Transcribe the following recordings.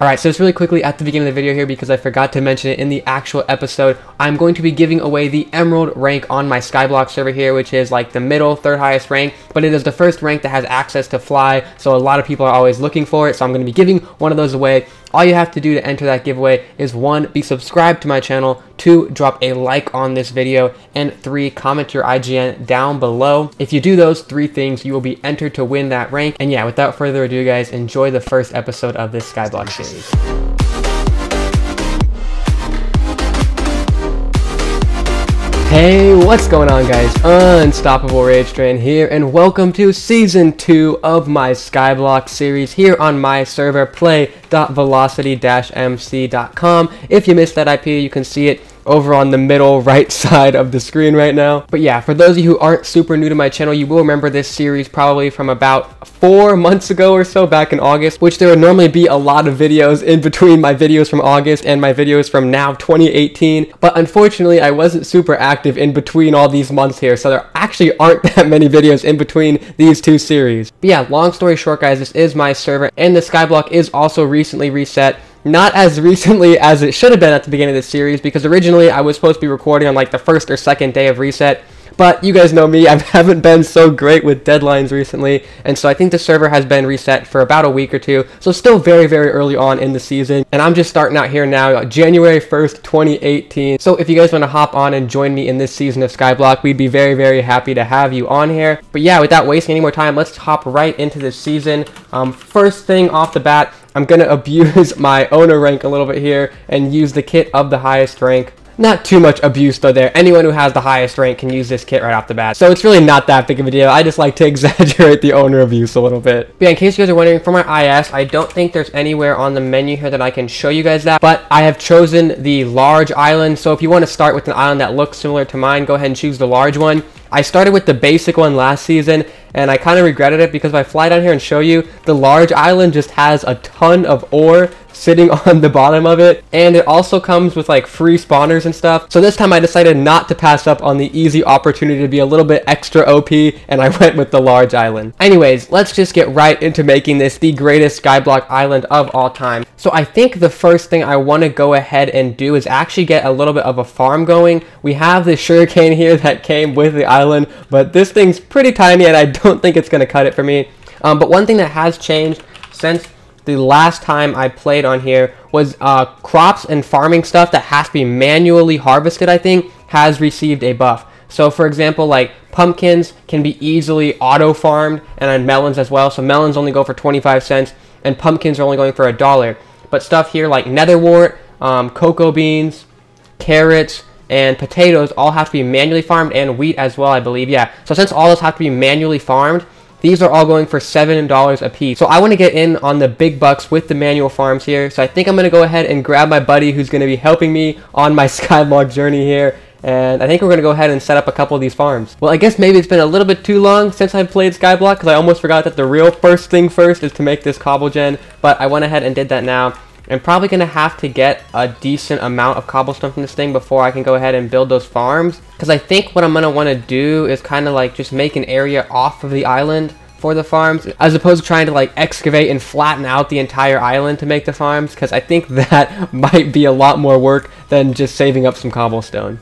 Alright, so just really quickly at the beginning of the video here, because I forgot to mention it in the actual episode, I'm going to be giving away the Emerald rank on my Skyblock server here, which is like the middle, third highest rank, but it is the first rank that has access to fly, so a lot of people are always looking for it, so I'm going to be giving one of those away. All you have to do to enter that giveaway is 1, be subscribed to my channel, 2, drop a like on this video, and 3, comment your IGN down below. If you do those 3 things, you will be entered to win that rank. And yeah, without further ado guys, enjoy the first episode of this Skyblock series. Hey, what's going on guys? Unstoppable RageTrain here, and welcome to Season 2 of my Skyblock series here on my server, play.velocity-mc.com. If you missed that IP, you can see it over on the middle right side of the screen right now. But yeah, for those of you who aren't super new to my channel, you will remember this series probably from about 4 months ago or so, back in August, which there would normally be a lot of videos in between my videos from August and my videos from now 2018. But unfortunately, I wasn't super active in between all these months here, so there actually aren't that many videos in between these 2 series. But yeah, long story short guys, this is my server, and the Skyblock is also recently reset. Not as recently as it should have been at the beginning of this series, because originally I was supposed to be recording on like the 1st or 2nd day of reset. But you guys know me, I haven't been so great with deadlines recently, and so I think the server has been reset for about a week or 2, so still very, very early on in the season, and I'm just starting out here now, January 1st, 2018, so if you guys want to hop on and join me in this season of Skyblock, we'd be very, very happy to have you on here. But yeah, without wasting any more time, let's hop right into this season. First thing off the bat, I'm going to abuse my owner rank a little bit here and use the kit of the highest rank. Not too much abuse though there. Anyone who has the highest rank can use this kit right off the bat. So it's really not that big of a deal. I just like to exaggerate the owner abuse a little bit. But yeah, in case you guys are wondering, for my IS, I don't think there's anywhere on the menu here that I can show you guys that. But I have chosen the large island. So if you want to start with an island that looks similar to mine, go ahead and choose the large one. I started with the basic one last season, and I kind of regretted it because if I fly down here and show you, the large island just has a ton of ore sitting on the bottom of it, and it also comes with like free spawners and stuff. So this time I decided not to pass up on the easy opportunity to be a little bit extra OP, and I went with the large island. Anyways, let's just get right into making this the greatest Skyblock island of all time. So I think the first thing I want to go ahead and do is actually get a little bit of a farm going. We have the sugarcane here that came with the island, but this thing's pretty tiny and I don't think it's going to cut it for me. But one thing that has changed since the last time I played on here was crops and farming stuff that has to be manually harvested, I think, has received a buff. So for example, like pumpkins can be easily auto farmed, and then melons as well. So melons only go for 25 cents and pumpkins are only going for $1. But stuff here like netherwort, cocoa beans, carrots, and potatoes all have to be manually farmed, and wheat as well, I believe. Yeah, so since all those have to be manually farmed, these are all going for $7 a piece. So I want to get in on the big bucks with the manual farms here. So I think I'm going to go ahead and grab my buddy who's going to be helping me on my Skyblock journey here. And I think we're going to go ahead and set up a couple of these farms. Well, I guess maybe it's been a little bit too long since I played Skyblock, because I almost forgot that the real first thing first is to make this cobble gen. But I went ahead and did that now. I'm probably going to have to get a decent amount of cobblestone from this thing before I can go ahead and build those farms. Because I think what I'm going to want to do is kind of like just make an area off of the island for the farms, as opposed to trying to like excavate and flatten out the entire island to make the farms, because I think that might be a lot more work than just saving up some cobblestone.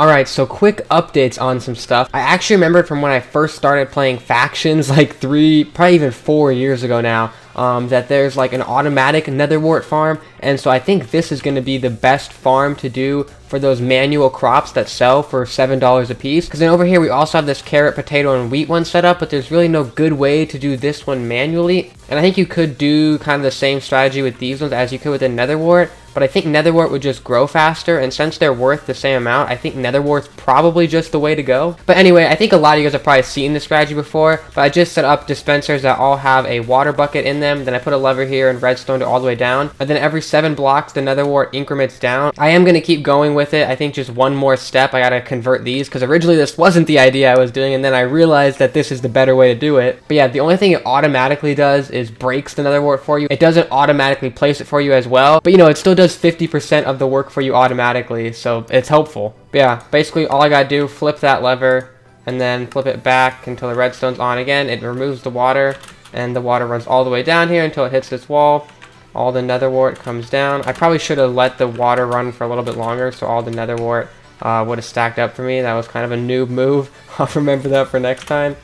Alright, so quick updates on some stuff. I actually remembered from when I first started playing factions like 3, probably even 4 years ago now, that there's like an automatic nether wart farm, and so I think this is going to be the best farm to do for those manual crops that sell for $7 a piece. Because then over here we also have this carrot, potato, and wheat one set up, but there's really no good way to do this one manually. And I think you could do kind of the same strategy with these ones as you could with the nether wart, but I think nether wart would just grow faster, and since they're worth the same amount, I think nether wart's probably just the way to go. But anyway, I think a lot of you guys have probably seen this strategy before, but I just set up dispensers that all have a water bucket in them, then I put a lever here and redstone it all the way down, and then every 7 blocks the nether wart increments down. I am going to keep going with it. I think just one more step, I gotta convert these, because originally this wasn't the idea I was doing, and then I realized that this is the better way to do it. But yeah, the only thing it automatically does is breaks the nether wart for you. It doesn't automatically place it for you as well, but you know, it still does 50% of the work for you automatically, so it's helpful. But yeah, basically all I gotta do, flip that lever, and then flip it back until the redstone's on again. It removes the water, and the water runs all the way down here until it hits this wall. All the nether wart comes down. I probably should have let the water run for a little bit longer, so all the nether wart would have stacked up for me. That was kind of a noob move. I'll remember that for next time.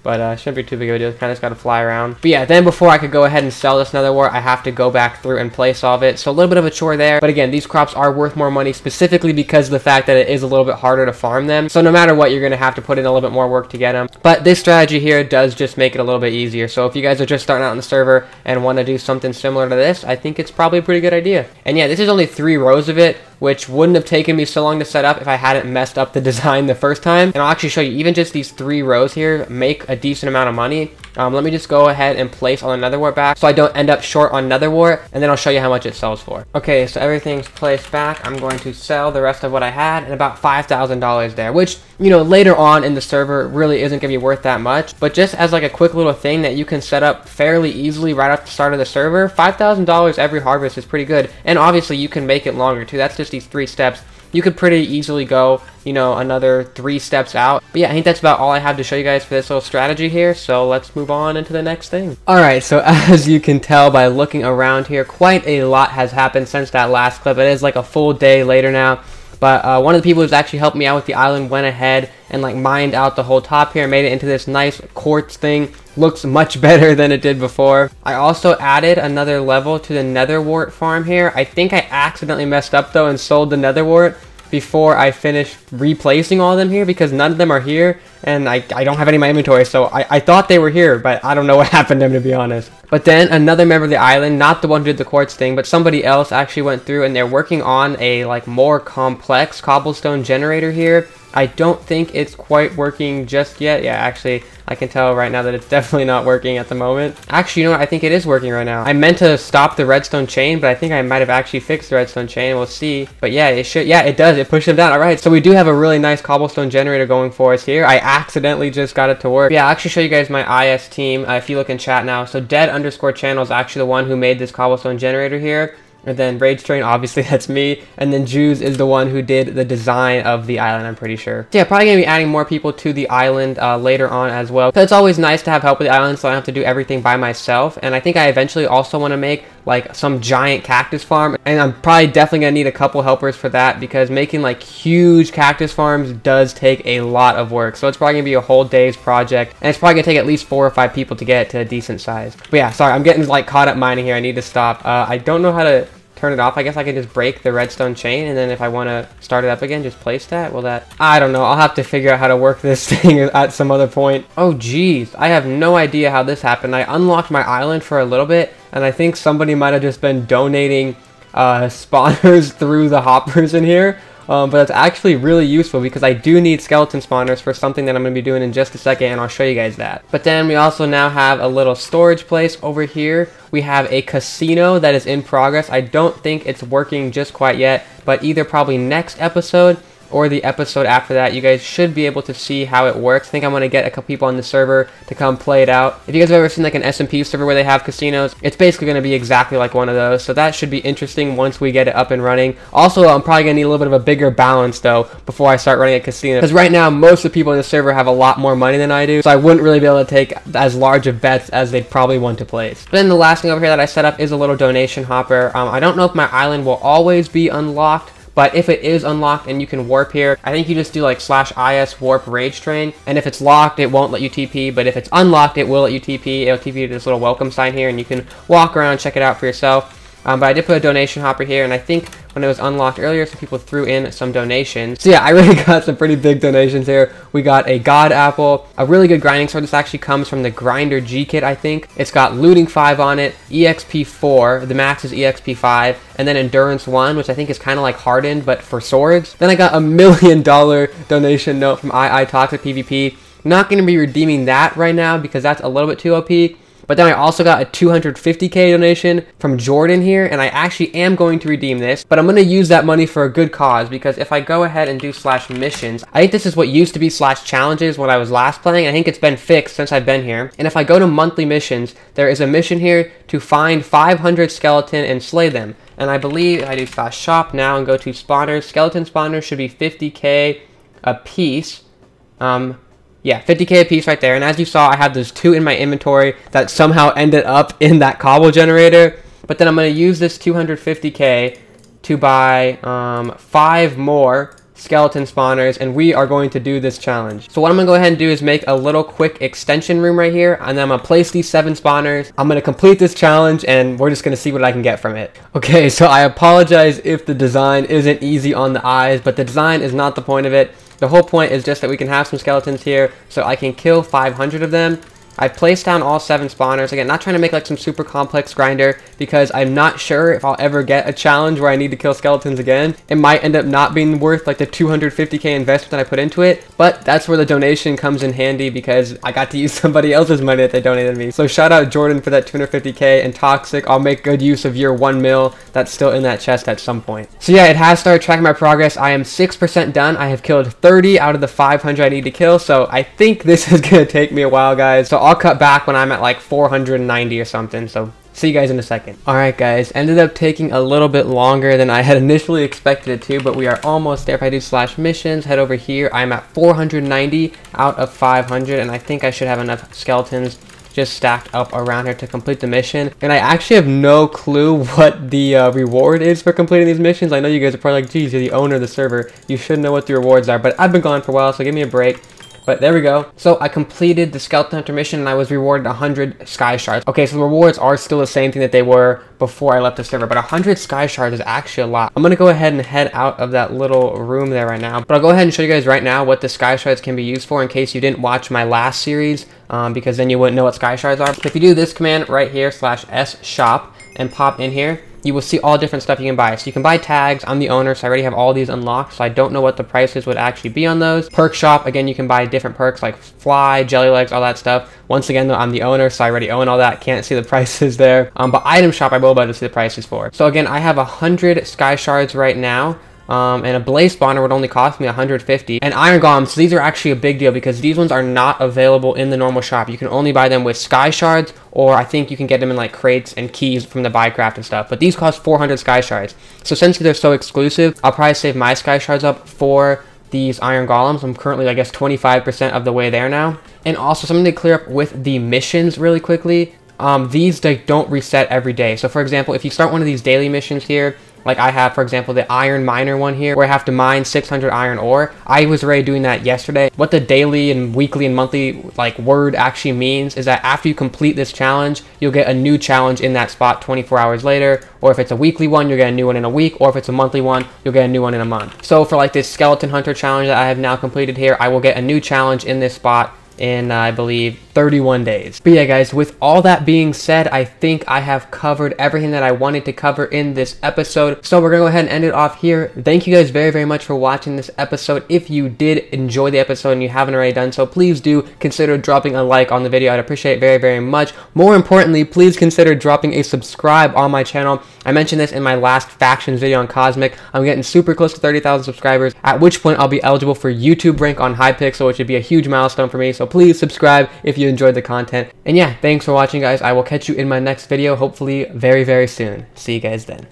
But shouldn't be too big of a deal. Kind of just got to fly around. But yeah, then before I could go ahead and sell this nether wart, I have to go back through and place all of it. So a little bit of a chore there. But again, these crops are worth more money, specifically because of the fact that it is a little bit harder to farm them. So no matter what, you're going to have to put in a little bit more work to get them. But this strategy here does just make it a little bit easier. So if you guys are just starting out on the server and want to do something similar to this, I think it's probably a pretty good idea. And yeah, this is only 3 rows of it, which wouldn't have taken me so long to set up if I hadn't messed up the design the first time. And I'll actually show you, even just these 3 rows here make a decent amount of money. Let me just go ahead and place all the nether wart back so I don't end up short on nether wart, and then I'll show you how much it sells for. Okay, so everything's placed back. I'm going to sell the rest of what I had, and about $5,000 there, which, you know, later on in the server really isn't going to be worth that much. But just as like a quick little thing that you can set up fairly easily right at the start of the server, $5,000 every harvest is pretty good. And obviously you can make it longer too. That's just these 3 steps. You could pretty easily go, you know, another 3 steps out. But yeah, I think that's about all I have to show you guys for this little strategy here. So let's move on into the next thing. Alright, so as you can tell by looking around here, quite a lot has happened since that last clip. It is like a full day later now. But one of the people who's actually helped me out with the island went ahead and like mined out the whole top here, made it into this nice quartz thing. Looks much better than it did before. I also added another level to the nether wart farm here. I think I accidentally messed up though and sold the nether wart before I finished replacing all of them here, because none of them are here, and I don't have any in my inventory, so I thought they were here, but I don't know what happened to them, to be honest. But then another member of the island, not the one who did the quartz thing, but somebody else actually went through, and they're working on a like more complex cobblestone generator here. I don't think it's quite working just yet. Yeah, actually, I can tell right now that it's definitely not working at the moment. Actually, you know what? I think it is working right now. I meant to stop the redstone chain, but I think I might have actually fixed the redstone chain. We'll see. But yeah, it should. Yeah, it does. It pushed them down. All right, so we do have a really nice cobblestone generator going for us here. I accidentally just got it to work. But yeah, I'll actually show you guys my IS team if you look in chat now. So dead_channel is actually the one who made this cobblestone generator here. And then RageTrain, obviously that's me. And then Jews is the one who did the design of the island, I'm pretty sure. So yeah, probably going to be adding more people to the island later on as well. So it's always nice to have help with the island so I don't have to do everything by myself. And I think I eventually also want to make like some giant cactus farm. And I'm probably definitely going to need a couple helpers for that, because making like huge cactus farms does take a lot of work. So it's probably going to be a whole day's project. And it's probably going to take at least 4 or 5 people to get it to a decent size. But yeah, sorry, I'm getting like caught up mining here. I need to stop. I don't know how to turn it off. I guess I can just break the redstone chain, and then if I want to start it up again, just place that. Will that... I don't know. I'll have to figure out how to work this thing at some other point. Oh, geez. I have no idea how this happened. I unlocked my island for a little bit, and I think somebody might have just been donating spawners through the hoppers in here. But it's actually really useful, because I do need skeleton spawners for something that I'm going to be doing in just a second, and I'll show you guys that. But then we also now have a little storage place over here. We have a casino that is in progress. I don't think it's working just quite yet, but either probably next episode or the episode after that, you guys should be able to see how it works. I think I'm going to get a couple people on the server to come play it out. If you guys have ever seen like an SMP server where they have casinos, it's basically going to be exactly like one of those. So that should be interesting once we get it up and running. Also, I'm probably going to need a little bit of a bigger balance though before I start running a casino, because right now most of the people in the server have a lot more money than I do, so I wouldn't really be able to take as large of bets as they'd probably want to place. But then the last thing over here that I set up is a little donation hopper. I don't know if my island will always be unlocked, But if it is unlocked and you can warp here, I think you just do like /is warp RageTrain. And if it's locked, it won't let you TP. But if it's unlocked, it will let you TP. It'll TP to this little welcome sign here, and you can walk around and check it out for yourself. But I did put a donation hopper here, and I think when it was unlocked earlier, some people threw in some donations. So yeah, I really got some pretty big donations here. We got a God Apple, a really good grinding sword. This actually comes from the Grinder G kit, I think. It's got Looting 5 on it, EXP 4, the max is EXP 5, and then Endurance 1, which I think is kind of like Hardened, but for swords. Then I got $1 million donation note from II Toxic PvP. Not going to be redeeming that right now because that's a little bit too OP. But then I also got a 250k donation from Jordan here, and I actually am going to redeem this, but I'm going to use that money for a good cause, because if I go ahead and do /missions, I think this is what used to be /challenges when I was last playing. I think it's been fixed since I've been here. And if I go to monthly missions, there is a mission here to find 500 skeleton and slay them. And I believe if I do /shop now and go to spawners, skeleton spawners should be 50k a piece. Yeah, 50k a piece right there. And as you saw, I have those 2 in my inventory that somehow ended up in that cobble generator. But then I'm going to use this 250k to buy 5 more skeleton spawners, and we are going to do this challenge. So what I'm going to go ahead and do is make a little quick extension room right here, and then I'm going to place these 7 spawners. I'm going to complete this challenge, and we're just going to see what I can get from it. Okay, so I apologize if the design isn't easy on the eyes, but the design is not the point of it. The whole point is just that we can have some skeletons here, so I can kill 500 of them. I've placed down all 7 spawners. Again, not trying to make like some super complex grinder, because I'm not sure if I'll ever get a challenge where I need to kill skeletons again. It might end up not being worth like the 250k investment that I put into it, but that's where the donation comes in handy, because I got to use somebody else's money that they donated me. So shout out Jordan for that 250k, and Toxic, I'll make good use of your 1 mil that's still in that chest at some point. So yeah, it has started tracking my progress. I am 6% done. I have killed 30 out of the 500 I need to kill, so I think this is gonna take me a while, guys. So I'll cut back when I'm at like 490 or something, so see you guys in a second. Alright guys, ended up taking a little bit longer than I had initially expected it to, but we are almost there. If I do /missions, head over here, I'm at 490 out of 500, and I think I should have enough skeletons just stacked up around here to complete the mission. And I actually have no clue what the reward is for completing these missions. I know you guys are probably like, geez, you're the owner of the server, you should know what the rewards are, but I've been gone for a while, so give me a break. But there we go. So I completed the Skeleton Hunter mission, and I was rewarded 100 Sky Shards. Okay, so the rewards are still the same thing that they were before I left the server, but 100 Sky Shards is actually a lot. I'm going to go ahead and head out of that little room there right now. But I'll go ahead and show you guys right now what the Sky Shards can be used for, in case you didn't watch my last series, because then you wouldn't know what Sky Shards are. If you do this command right here, /s shop, and pop in here, you will see all different stuff you can buy. So you can buy tags. I'm the owner, so I already have all these unlocked, so I don't know what the prices would actually be on those. Perk shop, again, you can buy different perks like fly, jelly legs, all that stuff. Once again, though, I'm the owner, so I already own all that. Can't see the prices there. But item shop, I will be able to see the prices for. So again, I have 100 Sky Shards right now. And a blaze spawner would only cost me 150. And iron golems, so these are actually a big deal, because these ones are not available in the normal shop. You can only buy them with Sky Shards, or I think you can get them in like crates and keys from the Buycraft and stuff. But these cost 400 Sky Shards. So since they're so exclusive, I'll probably save my Sky Shards up for these iron golems. I'm currently, I guess, 25% of the way there now. And also something to clear up with the missions really quickly. These they don't reset every day. So for example, if you start one of these daily missions here, like I have, for example, the iron miner one here, where I have to mine 600 iron ore. I was already doing that yesterday. What the daily and weekly and monthly like word actually means is that after you complete this challenge, you'll get a new challenge in that spot 24 hours later. Or if it's a weekly one, you'll get a new one in a week. Or if it's a monthly one, you'll get a new one in a month. So for like this skeleton hunter challenge that I have now completed here, I will get a new challenge in this spot in, I believe, 31 days. But yeah, guys, with all that being said, I think I have covered everything that I wanted to cover in this episode. So we're gonna go ahead and end it off here. Thank you guys very, very much for watching this episode. If you did enjoy the episode and you haven't already done so, please do consider dropping a like on the video. I'd appreciate it very, very much. More importantly, please consider dropping a subscribe on my channel. I mentioned this in my last factions video on Cosmic. I'm getting super close to 30,000 subscribers, at which point I'll be eligible for YouTube rank on Hypixel, which would be a huge milestone for me. So please subscribe if you enjoyed the content. And yeah, thanks for watching, guys. I will catch you in my next video, hopefully very, very soon. See you guys then.